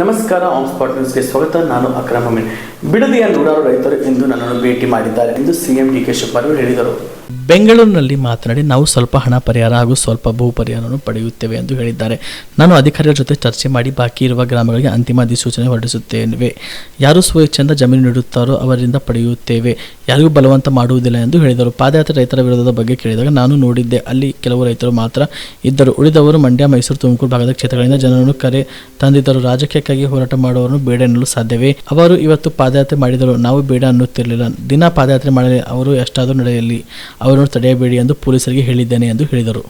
ನಮಸ್ಕಾರ, on spot ನ್ಯೂಸ್ಗೆ ಸ್ವಾಗತ. ನಾನು ಅಕ್ರಮ್ ಅಮೀನ್. ಬಿಡದಿಯ ನೂರಾರು ರೈತರು ಇಂದು ನನ್ನನ್ನು ಭೇಟಿ ಮಾಡಿದ್ದಾರೆ ಎಂದು ಸಿಎಂ ಡಿ ಕೆ ಶಿವಕುಮಾರ್ ಹೇಳಿದರು. ಬೆಂಗಳೂರಿನಲ್ಲಿ ಮಾತನಾಡಿ, ನಾವು ಸ್ವಲ್ಪ ಹಣ ಪರಿಹಾರ ಹಾಗೂ ಸ್ವಲ್ಪ ಭೂ ಪರಿಹಾರವನ್ನು ಪಡೆಯುತ್ತೇವೆ ಎಂದು ಹೇಳಿದ್ದಾರೆ. ನಾನು ಅಧಿಕಾರಿಗಳ ಜೊತೆ ಚರ್ಚೆ ಮಾಡಿ ಬಾಕಿ ಇರುವ ಗ್ರಾಮಗಳಿಗೆ ಅಂತಿಮ ಅಧಿಸೂಚನೆ ಹೊರಡಿಸುತ್ತೇವೆ. ಯಾರು ಸ್ವಇಚ್ಛೆಯಿಂದ ಜಮೀನು ನೀಡುತ್ತಾರೋ ಅವರಿಂದ ಪಡೆಯುತ್ತೇವೆ, ಯಾರಿಗೂ ಬಲವಂತ ಮಾಡುವುದಿಲ್ಲ ಎಂದು ಹೇಳಿದರು. ಪಾದಯಾತ್ರೆ ರೈತರ ವಿರೋಧದ ಬಗ್ಗೆ ಕೇಳಿದಾಗ, ನಾನು ನೋಡಿದ್ದೆ, ಅಲ್ಲಿ ಕೆಲವು ರೈತರು ಮಾತ್ರ ಇದ್ದರು, ಉಳಿದವರು ಮಂಡ್ಯ, ಮೈಸೂರು, ತುಮಕೂರು ಭಾಗದ ಕ್ಷೇತ್ರಗಳಿಂದ ಜನರನ್ನು ಕರೆ ತಂದಿದ್ದರು. ರಾಜಕೀಯಕ್ಕಾಗಿ ಹೋರಾಟ ಮಾಡುವವರನ್ನು ಬೇಡ ಎನ್ನಲು ಸಾಧ್ಯವೇ? ಅವರು ಇವತ್ತು ಪಾದಯಾತ್ರೆ ಮಾಡಿದರು, ನಾವು ಬೇಡ ಅನ್ನುತ್ತಿರಲಿಲ್ಲ. ದಿನ ಪಾದಯಾತ್ರೆ ಮಾಡಲಿ, ಅವರು ಎಷ್ಟಾದರೂ ನಡೆಯಲಿ, ಅವರನ್ನು ತಡೆಯಬೇಡಿ ಎಂದು ಪೊಲೀಸರಿಗೆ ಹೇಳಿದ್ದೇನೆ ಎಂದು ಹೇಳಿದರು.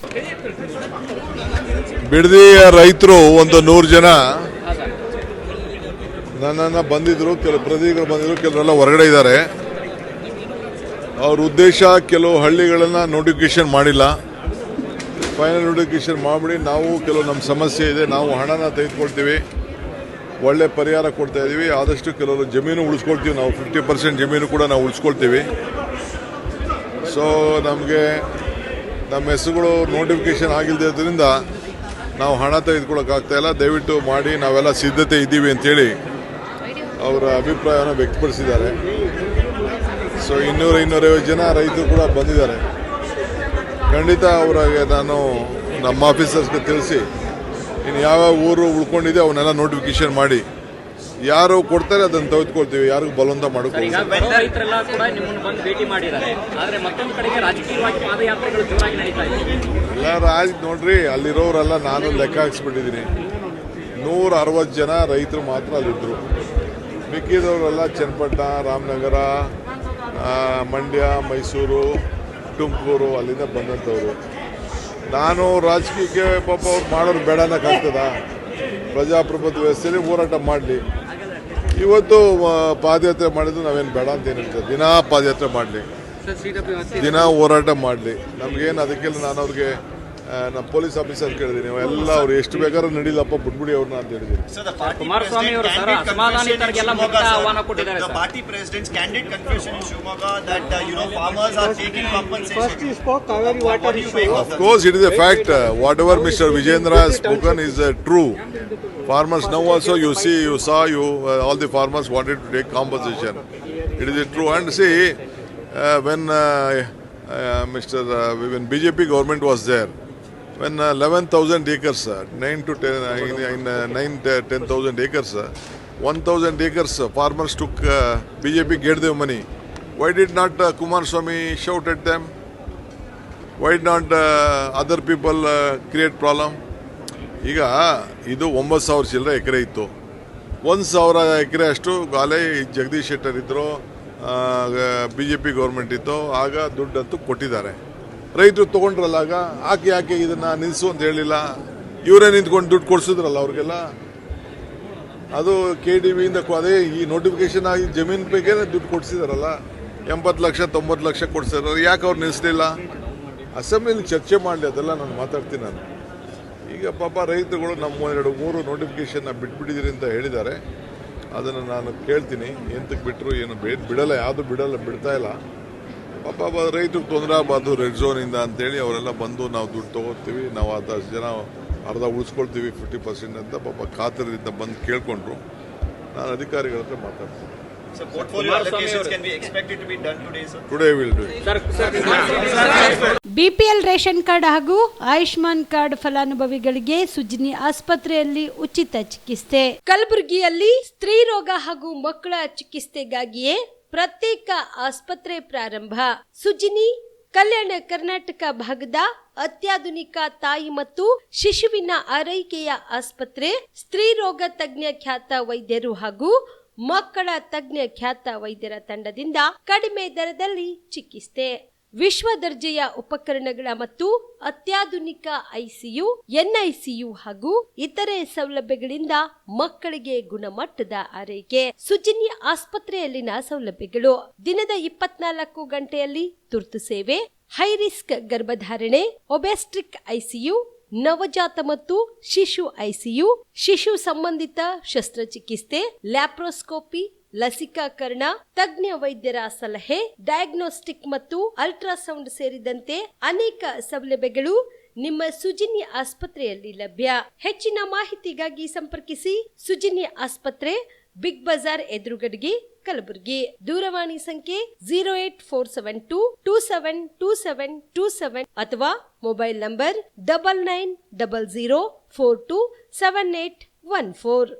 ಬಿಡದಿಯ ರೈತರು ಒಂದು 100 ಜನ ನನ್ನನ್ನು ಬಂದಿದ್ರು, ಕೆಲವು ಪ್ರತಿನಿಧಿಗಳು ಬಂದಿದ್ರು, ಕೆಲವರೆಲ್ಲ ಹೊರಗಡೆ ಇದ್ದಾರೆ. ಅವ್ರ ಉದ್ದೇಶ ಕೆಲವು ಹಳ್ಳಿಗಳನ್ನು ನೋಟಿಫಿಕೇಶನ್ ಮಾಡಿಲ್ಲ, ಫೈನಲ್ ನೋಟಿಫಿಕೇಶನ್ ಮಾಡಿಬಿಡಿ, ನಾವು ಕೆಲವು ನಮ್ಮ ಸಮಸ್ಯೆ ಇದೆ, ನಾವು ಹಣನ ತೆಗೆದುಕೊಳ್ತೀವಿ, ಒಳ್ಳೆ ಪರಿಹಾರ ಕೊಡ್ತಾ ಇದ್ದೀವಿ, ಆದಷ್ಟು ಕೆಲವರು ಜಮೀನು ಉಳಿಸ್ಕೊಳ್ತೀವಿ, ನಾವು 50% ಜಮೀನು ಕೂಡ ನಾವು ಉಳಿಸ್ಕೊಳ್ತೀವಿ. ಸೊ ನಮಗೆ ನಮ್ಮ ಹೆಸರುಗಳು ನೋಟಿಫಿಕೇಶನ್ ಆಗಿಲ್ಲದ್ರಿಂದ ನಾವು ಹಣ ತೆಗೆದುಕೊಳ್ಳೋಕ್ಕಾಗ್ತಾಯಿಲ್ಲ, ದಯವಿಟ್ಟು ಮಾಡಿ, ನಾವೆಲ್ಲ ಸಿದ್ಧತೆ ಇದ್ದೀವಿ ಅಂತೇಳಿ ಅವರ ಅಭಿಪ್ರಾಯವನ್ನು ವ್ಯಕ್ತಪಡಿಸಿದ್ದಾರೆ. ಸೊ 200-250 ಜನ ರೈತರು ಕೂಡ ಬಂದಿದ್ದಾರೆ. ಖಂಡಿತ ಅವರಿಗೆ ನಾನು ನಮ್ಮ ಆಫೀಸರ್ಸ್ಗೆ ತಿಳಿಸಿ, ಇನ್ನು ಯಾವ್ಯಾವ ಊರು ಉಳ್ಕೊಂಡಿದೆ ಅವನ್ನೆಲ್ಲ ನೋಟಿಫಿಕೇಶನ್ ಮಾಡಿ, ಯಾರು ಕೊಡ್ತಾರೆ ಅದನ್ನು ತೆಗೆದುಕೊಳ್ತೀವಿ, ಯಾರಿಗೂ ಬಲವಂತ ಮಾಡೋಕೆ ಎಲ್ಲ ನೋಡ್ರಿ, ಅಲ್ಲಿರೋರೆಲ್ಲ ನಾನು ಲೆಕ್ಕ ಹಾಕ್ಸ್ಬಿಟ್ಟಿದ್ದೀನಿ. 160 ಜನ ರೈತರು ಮಾತ್ರ ಅಲ್ಲಿದ್ದರು, ಮಿಕ್ಕಿದವರೆಲ್ಲ ಚನ್ನಪಟ್ಟಣ, ರಾಮನಗರ, ಮಂಡ್ಯ, ಮೈಸೂರು, ತುಮಕೂರು ಅಲ್ಲಿಂದ ಬಂದಂಥವ್ರು. ನಾನು ರಾಜಕೀಯಕ್ಕೆ ಪಾಪ ಅವ್ರು ಮಾಡೋರು ಬೇಡ ಅನ್ನೋಕ್ಕಾಗ್ತದ? ಪ್ರಜಾಪ್ರಭುತ್ವ ವ್ಯವಸ್ಥೆಯಲ್ಲಿ ಹೋರಾಟ ಮಾಡಲಿ. ಇವತ್ತು ಪಾದಯಾತ್ರೆ ಮಾಡಿದ್ರು ನಾವೇನು ಬೇಡ ಅಂತ ಏನಿರ್ತದೆ, ದಿನ ಪಾದಯಾತ್ರೆ ಮಾಡಲಿ, ದಿನ ಹೋರಾಟ ಮಾಡಲಿ, ನಮಗೇನು ಅದಕ್ಕೆಲ್ಲ ನಾನು ಅವ್ರಿಗೆ ನಮ್ಮ ಪೊಲೀಸ್ ಆಫೀಸರ್ ಕೇಳಿದ್ದೀನಿ, ಎಲ್ಲ ಅವ್ರು ಎಷ್ಟು ಬೇಕಾದ್ರೂ ನಡೀಲಪ್ಪ, ಬಿಟ್ಬಿಡಿ ಅವ್ರನ್ನ ಅಂತ ಹೇಳಿದ್ದೀನಿ. Of course, it is a fact. Whatever Mr. Vijayendra has spoken is true. Farmers now also, you saw, all the farmers wanted to take compensation. It is true. And see, when when BJP government was there, when 11,000 acres, 9 to 10,000 acres, 1,000 acres farmers took, BJP gave them money. Why did not Kumaraswamy shout at them? Why did not other people create problem? ಈಗ ಇದು 9,000 ಚಿಲ್ಲರೆ ಎಕರೆ ಇತ್ತು, 1,000 ಎಕರೆ ಅಷ್ಟು ಗಾಲೆ ಜಗದೀಶ್ ಶೆಟ್ಟರ್ ಇದ್ರು, BJP government ಇತ್ತು, ಆಗ ದುಡ್ಡಂತೂ ಕೊಟ್ಟಿದ್ದಾರೆ. ರೈತರು ತೊಗೊಂಡ್ರಲ್ಲ, ಆಗ ಯಾಕೆ ಇದನ್ನು ನಿಲ್ಲಿಸು ಅಂತ ಹೇಳಿಲ್ಲ, ಇವರೇ ನಿಂತ್ಕೊಂಡು ದುಡ್ಡು ಕೊಡಿಸಿದ್ರಲ್ಲ ಅವ್ರಿಗೆಲ್ಲ. ಅದು KDBಯಿಂದ ಅದೇ ಈ ನೋಟಿಫಿಕೇಶನ್ ಆಗಿ ಜಮೀನು ಬಗ್ಗೆ ದುಡ್ಡು ಕೊಡಿಸಿದಾರಲ್ಲ, 80 ಲಕ್ಷ 90 ಲಕ್ಷ ಕೊಡಿಸಿದಾರೆ, ಯಾಕೆ ಅವ್ರು ನಿಲ್ಲಿಸಲಿಲ್ಲ? ಅಸೆಂಬ್ಲಿಲಿ ಚರ್ಚೆ ಮಾಡಲಿ, ಅದೆಲ್ಲ ನಾನು ಮಾತಾಡ್ತೀನಿ. ನಾನು ಈಗ ಪಾಪ ರೈತರುಗಳು ನಮ್ಮ 2-3 ನೋಟಿಫಿಕೇಶನ್ನ ಬಿಟ್ಬಿಟ್ಟಿದ್ದೀರಿ ಅಂತ ಹೇಳಿದ್ದಾರೆ, ಅದನ್ನು ನಾನು ಕೇಳ್ತೀನಿ, ಎಂತಕ್ಕೆ ಬಿಟ್ಟರು, ಏನು ಬಿಡಲ್ಲ, ಯಾವುದು ಬಿಡ್ತಾ ಇಲ್ಲ. ಪಾಪ ರೈತರಿಗೆ ತೊಂದರೆ ಆಗಬಾರ್ದು ರೆಡ್ ಝೋನಿಂದ ಅಂತೇಳಿ ಅವರೆಲ್ಲ ಬಂದು ನಾವು ದುಡ್ಡು ತೊಗೋತೀವಿ, ನಾವು 10 ಜನ ಅರ್ಧ ಉಳಿಸ್ಕೊಳ್ತೀವಿ 50% ಅಂತ ಪಾಪ ಕಾತರದಿಂದ ಬಂದು ಕೇಳ್ಕೊಂಡ್ರು. ನಾನು ಅಧಿಕಾರಿಗಳ ಹತ್ರ ಮಾತಾಡ್ತೀನಿ. Today we'll do it. BPL ration card ಹಾಗೂ ಆಯುಷ್ಮಾನ್ ಕಾರ್ಡ್ ಫಲಾನುಭವಿಗಳಿಗೆ ಸುಜ್ನಿ ಆಸ್ಪತ್ರೆಯಲ್ಲಿ ಉಚಿತ ಚಿಕಿತ್ಸೆ. ಕಲಬುರಗಿಯಲ್ಲಿ ಸ್ತ್ರೀ ರೋಗ ಹಾಗೂ ಮಕ್ಕಳ ಚಿಕಿತ್ಸೆಗಾಗಿಯೇ ಪ್ರತ್ಯೇಕ ಆಸ್ಪತ್ರೆ ಪ್ರಾರಂಭ. ಸುಜ್ನಿ ಕಲ್ಯಾಣ ಕರ್ನಾಟಕ ಭಾಗದ ಅತ್ಯಾಧುನಿಕ ತಾಯಿ ಮತ್ತು ಶಿಶುವಿನ ಆರೈಕೆಯ ಆಸ್ಪತ್ರೆ. ಸ್ತ್ರೀ ರೋಗ ತಜ್ಞ ಖ್ಯಾತ ವೈದ್ಯರು ಹಾಗೂ ಮಕ್ಕಳ ತಜ್ಞ ಖ್ಯಾತ ವೈದ್ಯರ ತಂಡದಿಂದ ಕಡಿಮೆ ದರದಲ್ಲಿ ಚಿಕಿತ್ಸೆ, ವಿಶ್ವ ದರ್ಜೆಯ ಉಪಕರಣಗಳ ಮತ್ತು ಅತ್ಯಾಧುನಿಕ ICU, NICU ಹಾಗೂ ಇತರೆ ಸೌಲಭ್ಯಗಳಿಂದ ಮಕ್ಕಳಿಗೆ ಗುಣಮಟ್ಟದ ಆರೈಕೆ. ಸುಜಿನಿ ಆಸ್ಪತ್ರೆಯಲ್ಲಿನ ಸೌಲಭ್ಯಗಳು: ದಿನದ 24 ಗಂಟೆಯಲ್ಲಿ ತುರ್ತು ಸೇವೆ, ಹೈ ರಿಸ್ಕ್ ಗರ್ಭಧಾರಣೆ, ಒಬೆಸ್ಟ್ರಿಕ್ ICU, ನವಜಾತ ಮತ್ತು ಶಿಶು ICU, ಶಿಶು ಸಂಬಂಧಿತ ಶಸ್ತ್ರಚಿಕಿತ್ಸೆ, ಲ್ಯಾಪ್ರೋಸ್ಕೋಪಿ, ಲಸಿಕಾಕರಣ, ತಜ್ಞ ವೈದ್ಯರ ಸಲಹೆ, ಡಯಾಗ್ನೋಸ್ಟಿಕ್ ಮತ್ತು ಅಲ್ಟ್ರಾಸೌಂಡ್ ಸೇರಿದಂತೆ ಅನೇಕ ಸೌಲಭ್ಯಗಳು ನಿಮ್ಮ ಸುಜಿನಿ ಆಸ್ಪತ್ರೆಯಲ್ಲಿ ಲಭ್ಯ. ಹೆಚ್ಚಿನ ಮಾಹಿತಿಗಾಗಿ ಸಂಪರ್ಕಿಸಿ ಸುಜಿನಿ ಆಸ್ಪತ್ರೆ, ಬಿಗ್ ಬಜಾರ್ ಎದುರುಗಡೆಗೆ, ಕಲಬುರಗಿ. ದೂರವಾಣಿ ಸಂಖ್ಯೆ 08472272727 ಅಥವಾ ಮೊಬೈಲ್ ನಂಬರ್ 9900427814.